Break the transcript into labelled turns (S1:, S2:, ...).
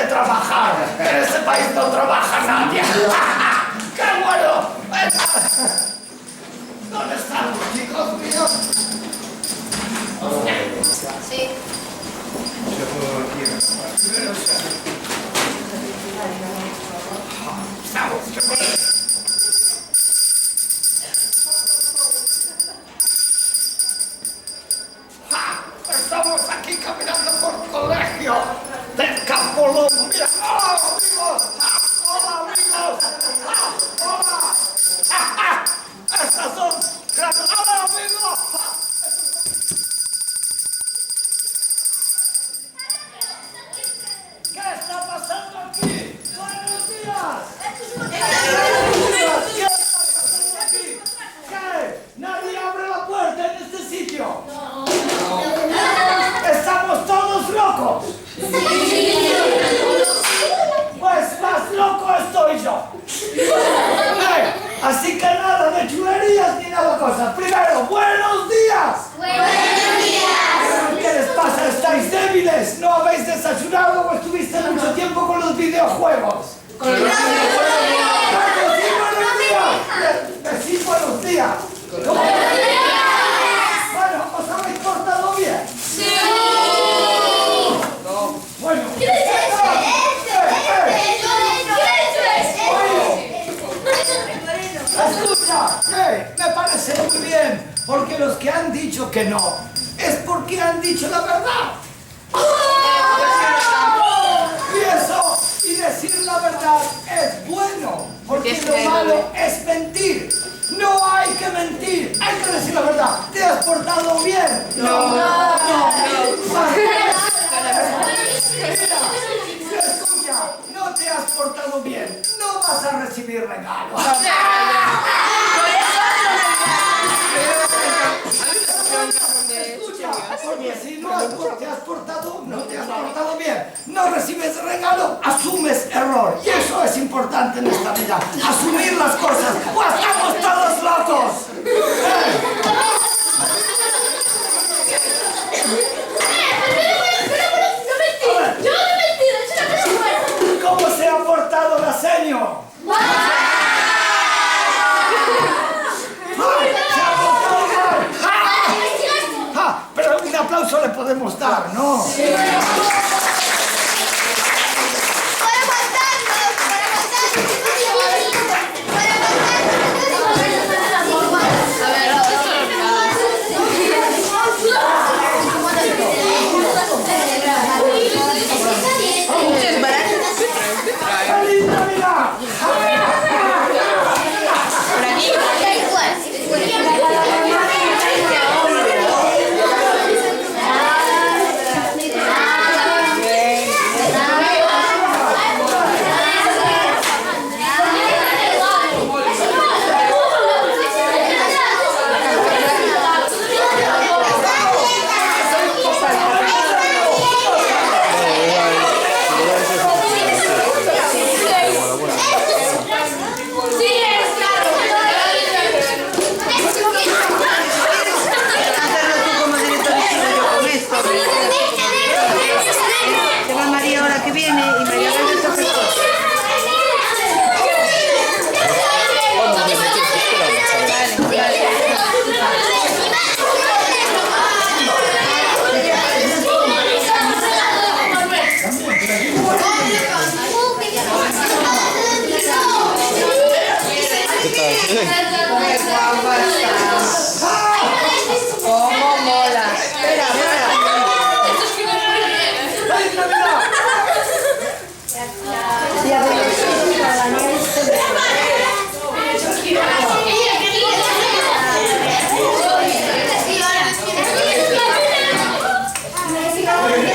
S1: de trabajar. En este país no trabaja nadie. ¡Qué bueno! ¿Dónde están, chicos míos?
S2: Sí.
S1: Estamos aquí caminando por colegio del Campo Longo. Mira, ¡hola, amigos! ¡Hola, amigos! ¡Hola! Estas son... ¡Hola, amigos! ¿Qué está pasando aquí? ¡Buenos días! ¿Qué está pasando aquí? ¿Qué? ¿Nadie abre la puerta en este sitio? ¿Estamos todos locos? Pues más loco estoy yo. Así que nada de chulerías ni nada cosas. Primero, ¡buenos días!
S2: ¡Buenos días!
S1: ¿Qué les pasa? ¿Estáis débiles? ¿No habéis desayunado o estuviste mucho tiempo con los videojuegos?
S2: ¡Con los videojuegos!
S1: ¡Sí, buenos días! ¡Sí, buenos días! Bueno, ¿os habéis portado bien?
S2: ¡Sí!
S1: Bueno, escucha, me parece muy bien, porque los que han dicho que no, es porque han dicho la verdad. Y eso, y decir la verdad es bueno, porque lo malo es mentir. No hay que mentir, hay que decir la verdad. ¿Te has portado bien? No. Escucha, no te has portado bien, no vas a recibir regalos. Escucha, porque si no te has portado bien, no recibes regalo, asumes error. Y eso es importante en esta vida, asumir las cosas, o estamos todos locos. ¿Cómo se ha portado la seño? Pero un aplauso le podemos dar, ¿no? Sí.
S3: ¿Cómo mola? Espera,
S2: ¡Feliz